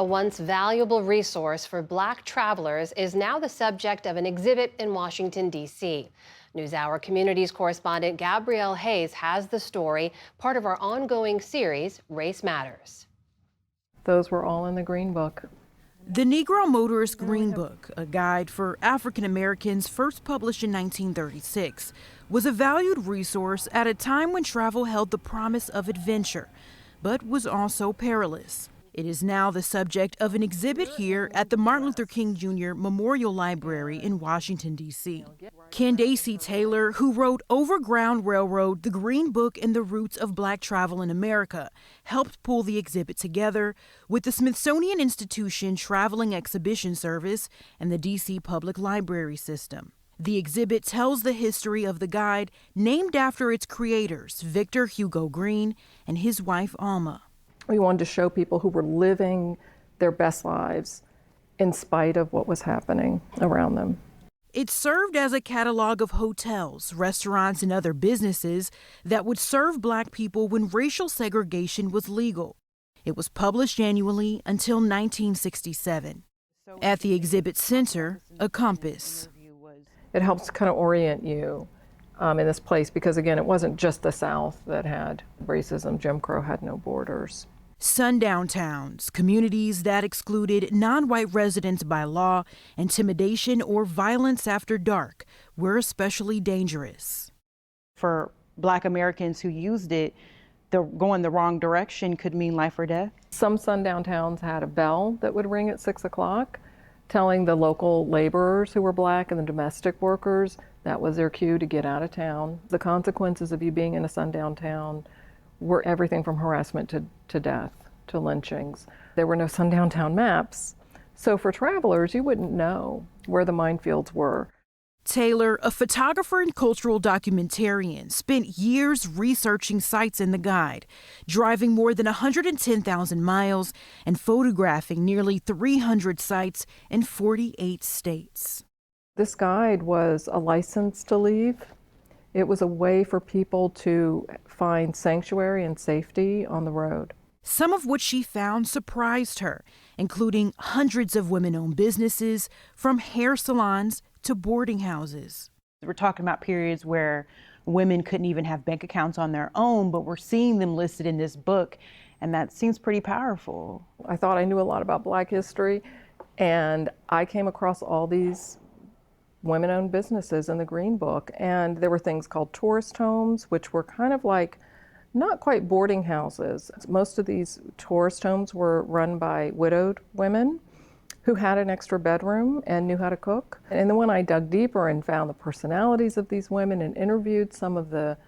A once valuable resource for Black travelers is now the subject of an exhibit in Washington, D.C. NewsHour Communities correspondent Gabrielle Hayes has the story, part of our ongoing series, Race Matters. Those were all in the Green Book. The Negro Motorist Green Book, a guide for African Americans first published in 1936, was a valued resource at a time when travel held the promise of adventure, but was also perilous. It is now the subject of an exhibit here at the Martin Luther King Jr. Memorial Library in Washington, D.C. Candace Taylor, who wrote Overground Railroad, the Green Book and the Roots of Black Travel in America, helped pull the exhibit together with the Smithsonian Institution Traveling Exhibition Service and the D.C. Public Library System. The exhibit tells the history of the guide, named after its creators, Victor Hugo Green and his wife, Alma. We wanted to show people who were living their best lives in spite of what was happening around them. It served as a catalog of hotels, restaurants, and other businesses that would serve Black people when racial segregation was legal. It was published annually until 1967. At the exhibit center, a compass. It helps kind of orient you in this place because, again, it wasn't just the South that had racism. Jim Crow had no borders. Sundown towns, communities that excluded non-white residents by law, intimidation, or violence after dark, were especially dangerous. For Black Americans who used it, going the wrong direction could mean life or death. Some sundown towns had a bell that would ring at 6 o'clock, telling the local laborers who were Black and the domestic workers that was their cue to get out of town. The consequences of you being in a sundown town were everything from harassment to death, to lynchings. There were no sundown town maps, so for travelers, you wouldn't know where the minefields were. Taylor, a photographer and cultural documentarian, spent years researching sites in the guide, driving more than 110,000 miles and photographing nearly 300 sites in 48 states. This guide was a license to leave. It was a way for people to find sanctuary and safety on the road. Some of what she found surprised her, including hundreds of women-owned businesses, from hair salons to boarding houses. We're talking about periods where women couldn't even have bank accounts on their own, but we're seeing them listed in this book, and that seems pretty powerful. I thought I knew a lot about Black history, and I came across all these women-owned businesses in the Green Book, and there were things called tourist homes, which were kind of like not quite boarding houses. Most of these tourist homes were run by widowed women who had an extra bedroom and knew how to cook. And then when I dug deeper and found the personalities of these women and interviewed some of the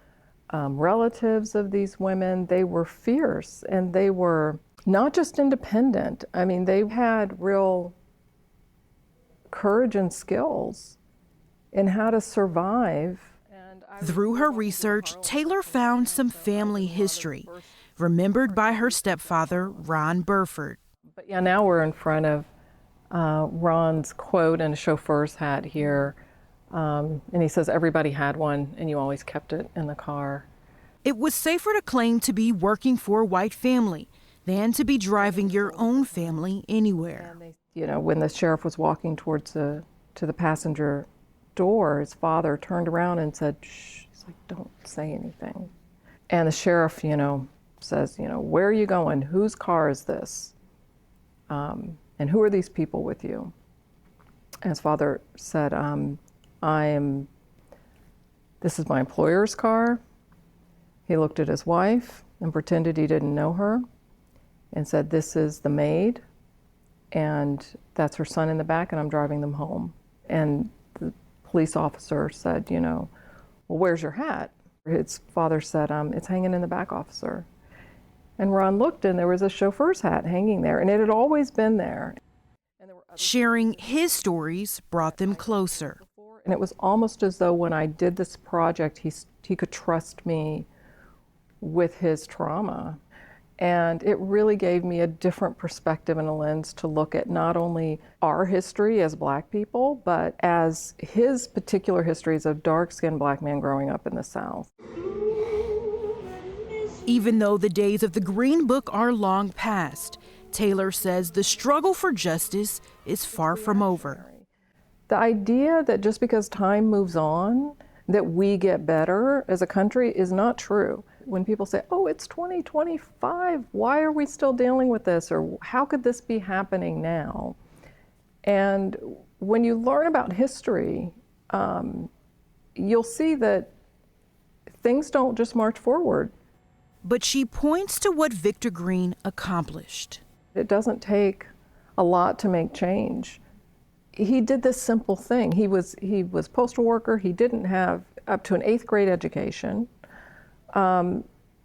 relatives of these women, they were fierce and they were not just independent. I mean, they had real courage and skills in how to survive. Through her research, Taylor found some family history, remembered by her stepfather, Ron Burford. But yeah, now we're in front of Ron's quote and a chauffeur's hat here. And he says everybody had one and you always kept it in the car. It was safer to claim to be working for a white family than to be driving your own family anywhere. You know, when the sheriff was walking towards to the passenger door, his father turned around and said, shh, he's like, don't say anything. And the sheriff, you know, says, you know, where are you going? Whose car is this? And who are these people with you? And his father said, this is my employer's car. He looked at his wife and pretended he didn't know her and said, this is the maid, and that's her son in the back, and I'm driving them home. And the police officer said, you know, well, where's your hat? His father said, it's hanging in the back, officer. And Ron looked, and there was a chauffeur's hat hanging there, and it had always been there. Sharing his stories brought them closer. And it was almost as though when I did this project, he could trust me with his trauma. And it really gave me a different perspective and a lens to look at not only our history as Black people, but as his particular history as a dark-skinned Black man growing up in the South. Even though the days of the Green Book are long past, Taylor says the struggle for justice is far from over. The idea that just because time moves on, that we get better as a country is not true. When people say, oh, it's 2025, why are we still dealing with this? Or how could this be happening now? And when you learn about history, you'll see that things don't just march forward. But she points to what Victor Green accomplished. It doesn't take a lot to make change. He did this simple thing. He was postal worker. He didn't have up to an 8th grade education.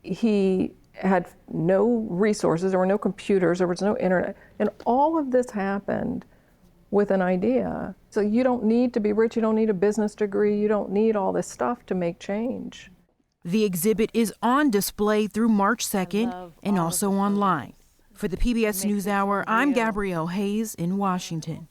He had no resources. There were no computers. There was no internet. And all of this happened with an idea. So you don't need to be rich. You don't need a business degree. You don't need all this stuff to make change. The exhibit is on display through March 2nd and also online. For the PBS NewsHour, I'm Gabrielle Hayes in Washington.